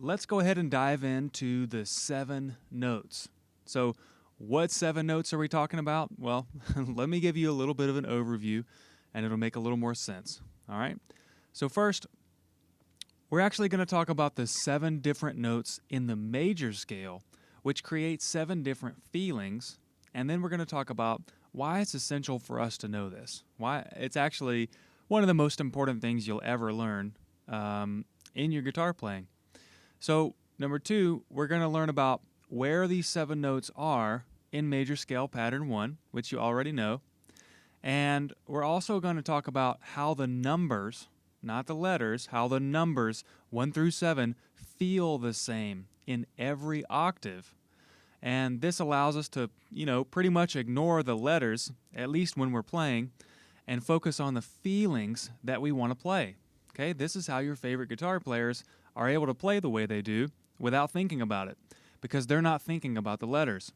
let's go ahead and dive into the 7 notes. So, what 7 notes are we talking about? Well, let me give you a little bit of an overview and it'll make a little more sense. All right? So, first, we're actually going to talk about the 7 different notes in the major scale, which create 7 different feelings. And then we're going to talk about why it's essential for us to know this. Why it's actually one of the most important things you'll ever learn in your guitar playing. So, number 2, we're going to learn about where these 7 notes are in major scale pattern 1, which you already know. And we're also going to talk about how the numbers, not the letters, how the numbers 1 through 7 feel the same in every octave. And this allows us to, pretty much ignore the letters, at least when we're playing, and focus on the feelings that we want to play. Okay, this is how your favorite guitar players are able to play the way they do without thinking about it, because they're not thinking about the letters.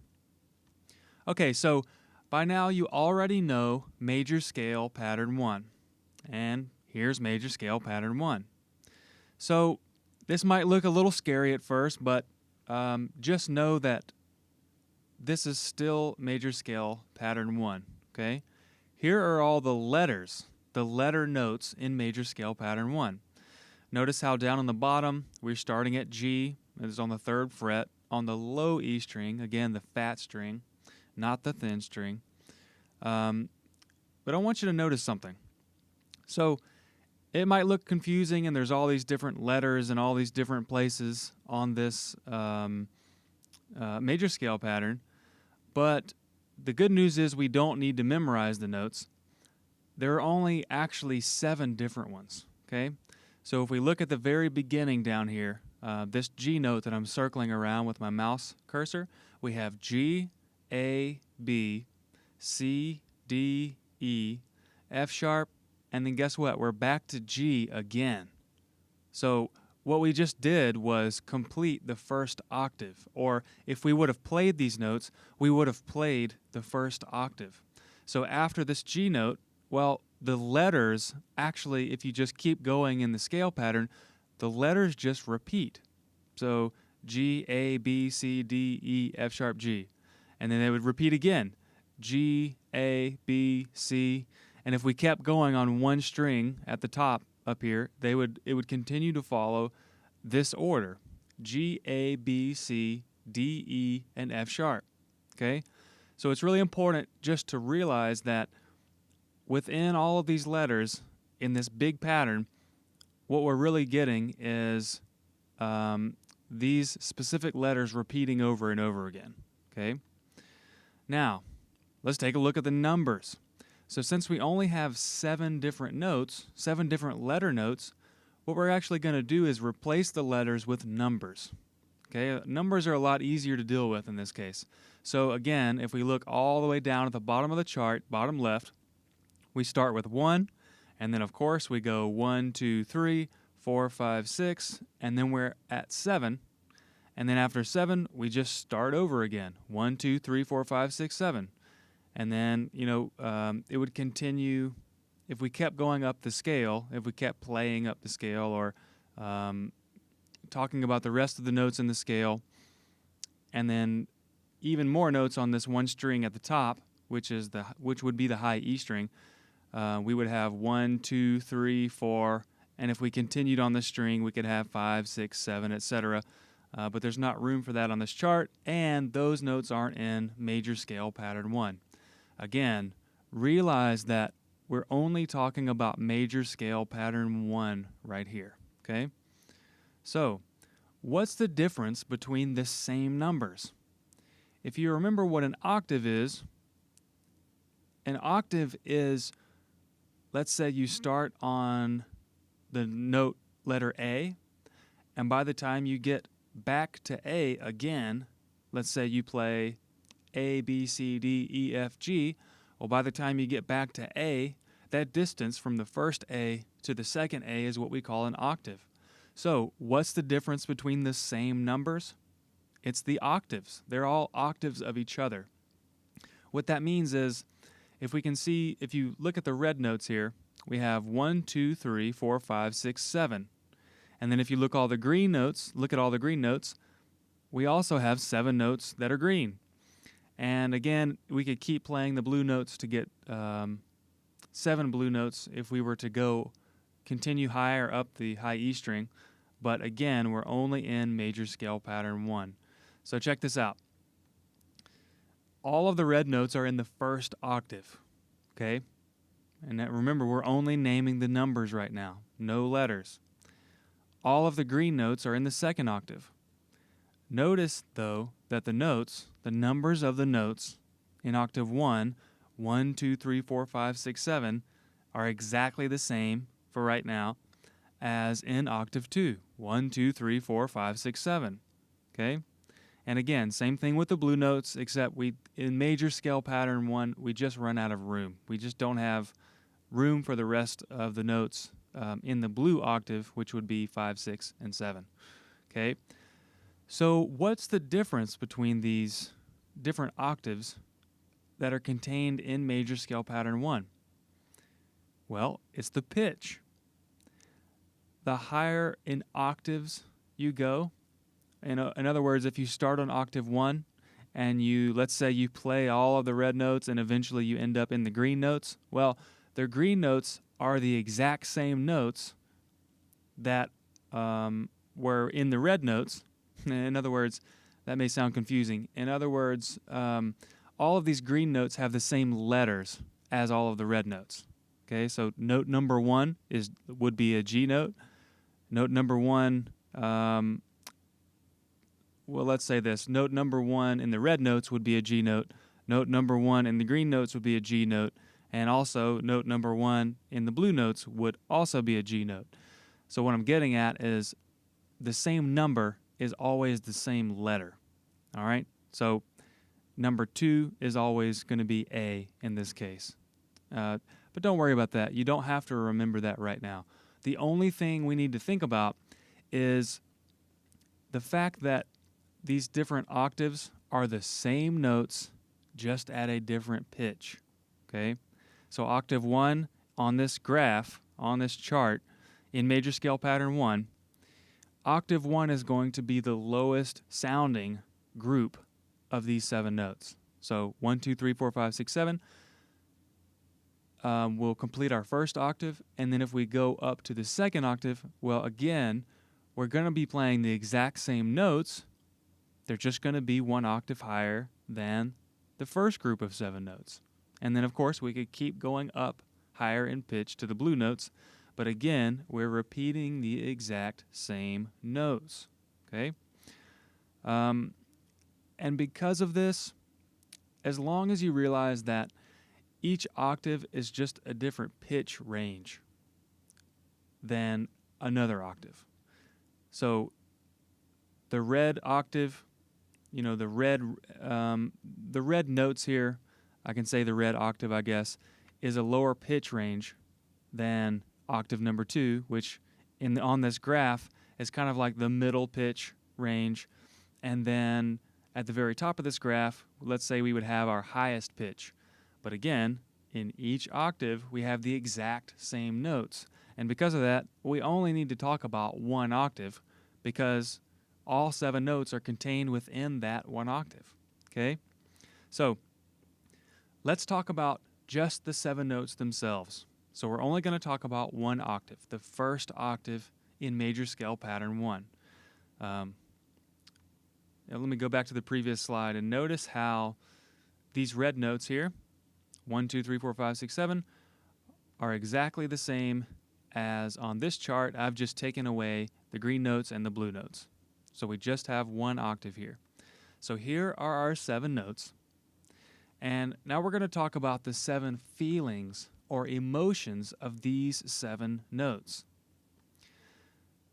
Okay, so by now you already know major scale pattern 1, and here's major scale pattern 1. So this might look a little scary at first, but just know that this is still major scale pattern 1, okay? Here are all the letters, the letter notes in major scale pattern 1. Notice how down on the bottom, we're starting at G, it's on the 3rd fret, on the low E string, again the fat string, not the thin string. But I want you to notice something. So it might look confusing and there's all these different letters in all these different places on this major scale pattern, but the good news is we don't need to memorize the notes. There are only actually 7 different ones, okay? So if we look at the very beginning down here, this G note that I'm circling around with my mouse cursor, we have G, A, B, C, D, E, F sharp, and then guess what? We're back to G again. So what we just did was complete the first octave, or if we would have played these notes, we would have played the first octave. So after this G note, well, the letters actually, if you just keep going in the scale pattern, the letters just repeat. So G, A, B, C, D, E, F sharp, G. And then they would repeat again. G, A, B, C. And if we kept going on one string at the top up here, it would continue to follow this order. G, A, B, C, D, E, and F sharp. Okay? So it's really important just to realize that within all of these letters in this big pattern, what we're really getting is these specific letters repeating over and over again. Okay? Now, let's take a look at the numbers. So since we only have 7 different notes, 7 different letter notes, what we're actually going to do is replace the letters with numbers. Okay? Numbers are a lot easier to deal with in this case. So again, if we look all the way down at the bottom of the chart, bottom left, we start with 1, and then of course we go 1, 2, 3, 4, 5, 6, and then we're at 7. And then after 7, we just start over again. 1, 2, 3, 4, 5, 6, 7. And then, it would continue if we kept going up the scale, if we kept playing up the scale or talking about the rest of the notes in the scale, and then even more notes on this one string at the top, which would be the high E string, we would have 1, 2, 3, 4, and if we continued on the string, we could have 5, 6, 7, etc. But there's not room for that on this chart, and those notes aren't in major scale pattern 1. Again, realize that we're only talking about major scale pattern 1 right here, okay? So, what's the difference between the same numbers? If you remember what an octave is, let's say you start on the note letter A, and by the time you get back to A again, let's say you play A, B, C, D, E, F, G. Well, by the time you get back to A, that distance from the first A to the second A is what we call an octave. So, what's the difference between the same numbers? It's the octaves. They're all octaves of each other. What that means is, if you look at the red notes here, we have 1, 2, 3, 4, 5, 6, 7. And then if you look at all the green notes, we also have 7 notes that are green. And again, we could keep playing the blue notes to get 7 blue notes if we were to continue higher up the high E string. But again, we're only in major scale pattern 1. So check this out. All of the red notes are in the first octave, okay? And remember, we're only naming the numbers right now, no letters. All of the green notes are in the second octave. Notice, though, that the numbers of the notes in octave 1, 1, 2, 3, 4, 5, 6, 7, are exactly the same for right now as in octave 2, 1, 2, 3, 4, 5, 6, 7. Okay? And again, same thing with the blue notes, except in major scale pattern 1, we just run out of room. We just don't have room for the rest of the notes in the blue octave, which would be 5, 6, and 7. Okay? So what's the difference between these different octaves that are contained in major scale pattern 1? Well, it's the pitch. The higher in octaves you go, in other words, if you start on octave 1 and let's say you play all of the red notes and eventually you end up in the green notes, well, the green notes are the exact same notes that were in the red notes. In other words, that may sound confusing. In other words, all of these green notes have the same letters as all of the red notes. Okay, so note number 1 would be a G note. Note number 1, well, let's say this. Note number 1 in the red notes would be a G note. Note number 1 in the green notes would be a G note. And also, note number 1 in the blue notes would also be a G note. So what I'm getting at is the same number is always the same letter. All right? So number 2 is always going to be A in this case. But don't worry about that. You don't have to remember that right now. The only thing we need to think about is the fact that these different octaves are the same notes, just at a different pitch. Okay? So octave 1 on this graph, on this chart, in major scale pattern 1, octave 1 is going to be the lowest sounding group of these 7 notes. So 1, 2, 3, 4, 5, 6, 7. We'll complete our first octave, and then if we go up to the second octave, well, again, we're going to be playing the exact same notes. They're just going to be 1 octave higher than the first group of 7 notes. And then, of course, we could keep going up higher in pitch to the blue notes, but again, we're repeating the exact same notes. Okay? And because of this, as long as you realize that each octave is just a different pitch range than another octave. So the red octave, the red notes here, I can say the red octave, I guess, is a lower pitch range than octave number 2, which on this graph is kind of like the middle pitch range. And then at the very top of this graph, let's say we would have our highest pitch. But again, in each octave, we have the exact same notes. And because of that, we only need to talk about 1 octave because all 7 notes are contained within that 1 octave. Okay? So let's talk about just the 7 notes themselves. So we're only going to talk about 1 octave, the first octave in major scale pattern 1. Now let me go back to the previous slide and notice how these red notes here, 1, 2, 3, 4, 5, 6, 7, are exactly the same as on this chart. I've just taken away the green notes and the blue notes. So we just have 1 octave here. So here are our 7 notes. And now we're going to talk about the 7 feelings or emotions of these 7 notes.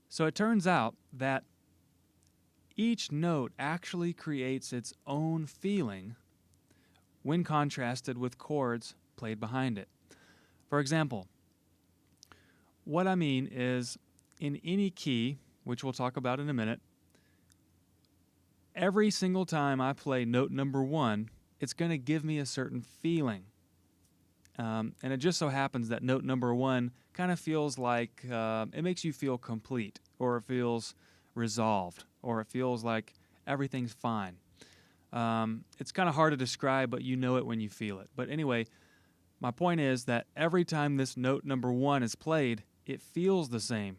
So it turns out that each note actually creates its own feeling when contrasted with chords played behind it. For example, what I mean is in any key, which we'll talk about in a minute, every single time I play note number 1, it's going to give me a certain feeling. And it just so happens that note number 1 kind of feels like it makes you feel complete or it feels resolved, or it feels like everything's fine. It's kind of hard to describe, but you know it when you feel it. But anyway, my point is that every time this note number 1 is played, it feels the same.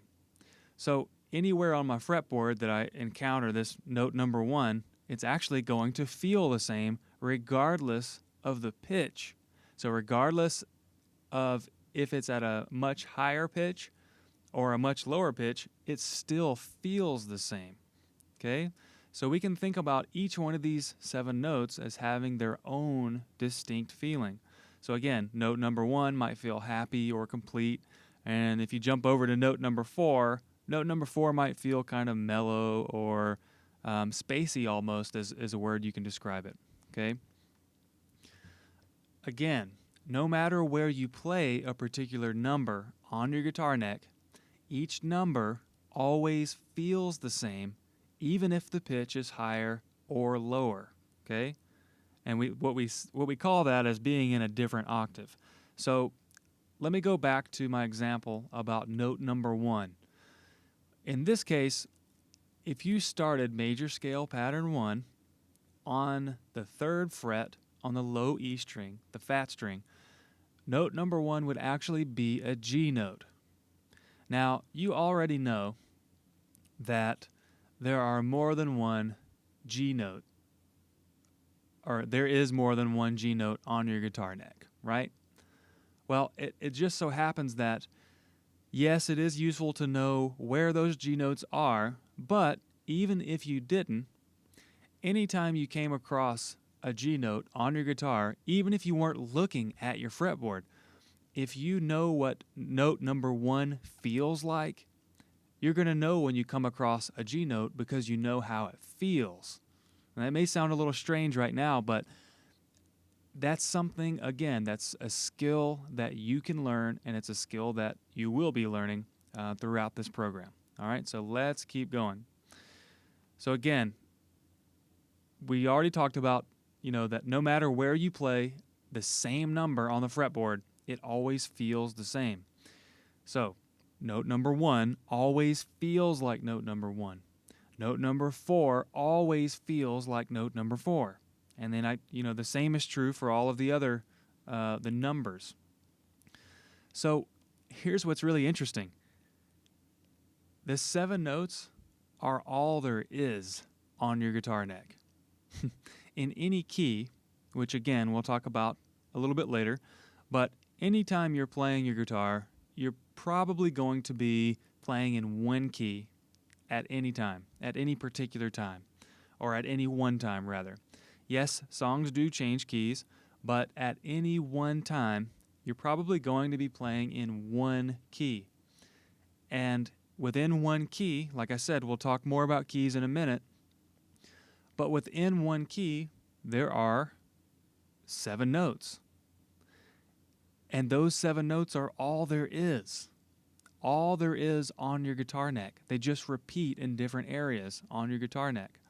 So anywhere on my fretboard that I encounter this note number 1, it's actually going to feel the same regardless of the pitch. So regardless of if it's at a much higher pitch or a much lower pitch, it still feels the same. Okay? So we can think about each one of these 7 notes as having their own distinct feeling. So again, note number 1 might feel happy or complete, and if you jump over to note number 4 might feel kind of mellow or spacey almost is a word you can describe it. Okay? Again, no matter where you play a particular number on your guitar neck, each number always feels the same, even if the pitch is higher or lower. Okay? And what we call that as being in a different octave. So let me go back to my example about note number 1. In this case, if you started major scale pattern 1 on the 3rd fret on the low E string, the fat string, note number 1 would actually be a G note. Now, you already know that there are more than one G note, or there is more than one G note on your guitar neck, right? Well, it just so happens that, yes, it is useful to know where those G notes are, but even if you didn't, anytime you came across a G note on your guitar, even if you weren't looking at your fretboard, if you know what note number 1 feels like, you're going to know when you come across a G note because you know how it feels. And that may sound a little strange right now, but that's something, again, that's a skill that you can learn, and it's a skill that you will be learning throughout this program. All right, so let's keep going. So again, we already talked about, that no matter where you play the same number on the fretboard, it always feels the same. So note number 1 always feels like note number 1. Note number 4 always feels like note number 4. And then the same is true for all of the other the numbers. So here's what's really interesting. The 7 notes are all there is on your guitar neck. In any key, which again we'll talk about a little bit later, but anytime you're playing your guitar, you're probably going to be playing in one key at any time, at any particular time, or at any one time rather. Yes, songs do change keys, but at any one time, you're probably going to be playing in one key. And within one key, like I said, we'll talk more about keys in a minute, but within one key, there are 7 notes. And those 7 notes are all there is. All there is on your guitar neck. They just repeat in different areas on your guitar neck.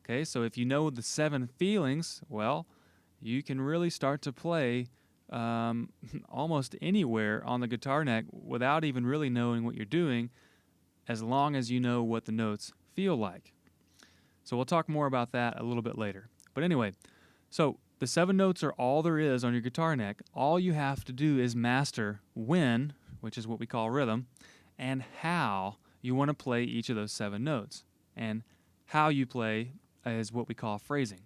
Okay, so if you know the 7 feelings, well, you can really start to play almost anywhere on the guitar neck without even really knowing what you're doing, as long as you know what the notes feel like. So we'll talk more about that a little bit later. But anyway, so the 7 notes are all there is on your guitar neck. All you have to do is master when, which is what we call rhythm, and how you want to play each of those 7 notes. And how you play is what we call phrasing.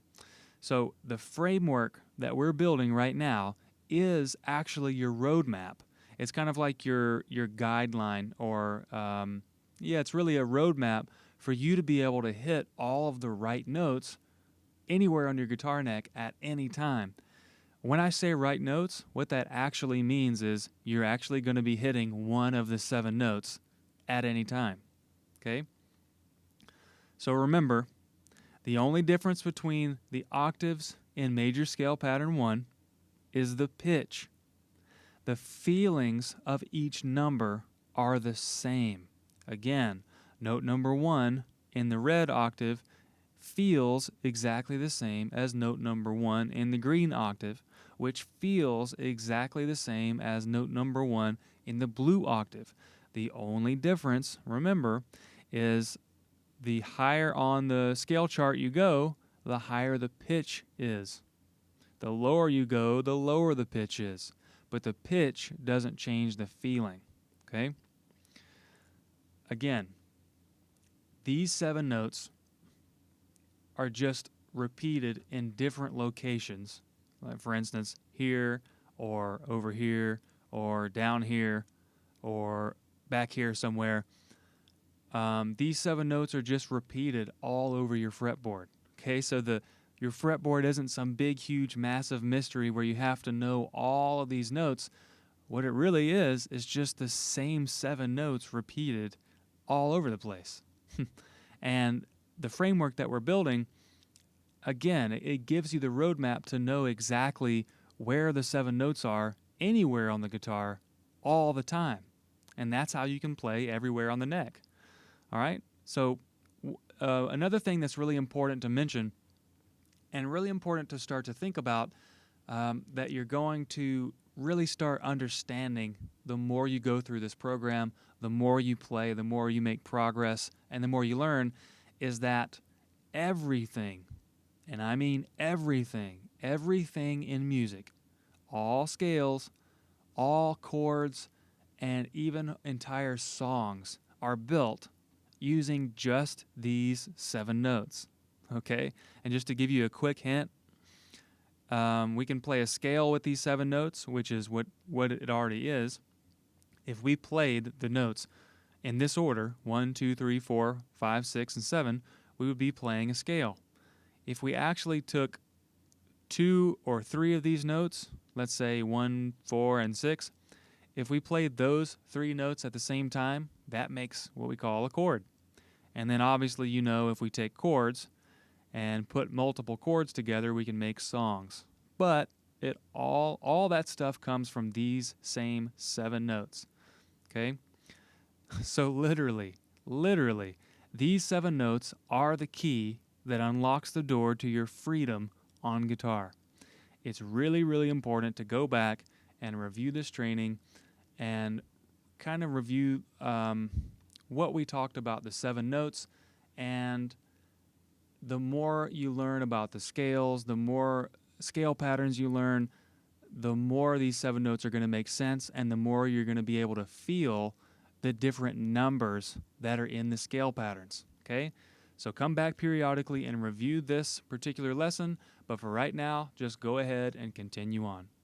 So the framework that we're building right now is actually your roadmap. It's kind of like your guideline, or it's really a roadmap for you to be able to hit all of the right notes anywhere on your guitar neck at any time. When I say right notes, what that actually means is you're actually going to be hitting one of the 7 notes at any time. Okay? So remember, the only difference between the octaves in major scale pattern 1 is the pitch. The feelings of each number are the same. Again, note number 1 in the red octave feels exactly the same as note number 1 in the green octave, which feels exactly the same as note number 1 in the blue octave. The only difference, remember, is the higher on the scale chart you go, the higher the pitch is. The lower you go, the lower the pitch is. But the pitch doesn't change the feeling, okay? Again, these 7 notes are just repeated in different locations. Like for instance, here or over here or down here or back here somewhere. These 7 notes are just repeated all over your fretboard. Okay, so your fretboard isn't some big, huge, massive mystery where you have to know all of these notes. What it really is just the same 7 notes repeated all over the place. And the framework that we're building, again, it gives you the roadmap to know exactly where the 7 notes are anywhere on the guitar all the time. And that's how you can play everywhere on the neck. All right? So another thing that's really important to mention and really important to start to think about that you're going to really start understanding the more you go through this program, the more you play, the more you make progress, and the more you learn, is that everything, and I mean everything in music, all scales, all chords, and even entire songs are built using just these 7 notes, okay? And just to give you a quick hint, we can play a scale with these 7 notes, which is what it already is. If we played the notes in this order, 1, 2, 3, 4, 5, 6, and 7, we would be playing a scale. If we actually took 2 or 3 of these notes, let's say 1, 4, and 6, if we played those 3 notes at the same time, that makes what we call a chord. And then obviously, if we take chords and put multiple chords together, we can make songs. But all that stuff comes from these same 7 notes. Okay? So literally, these 7 notes are the key that unlocks the door to your freedom on guitar. It's really, really important to go back and review this training and kind of review what we talked about, the 7 notes, and the more you learn about the scales, the more scale patterns you learn, the more these 7 notes are going to make sense, and the more you're going to be able to feel the different numbers that are in the scale patterns, okay? So come back periodically and review this particular lesson, but for right now, just go ahead and continue on.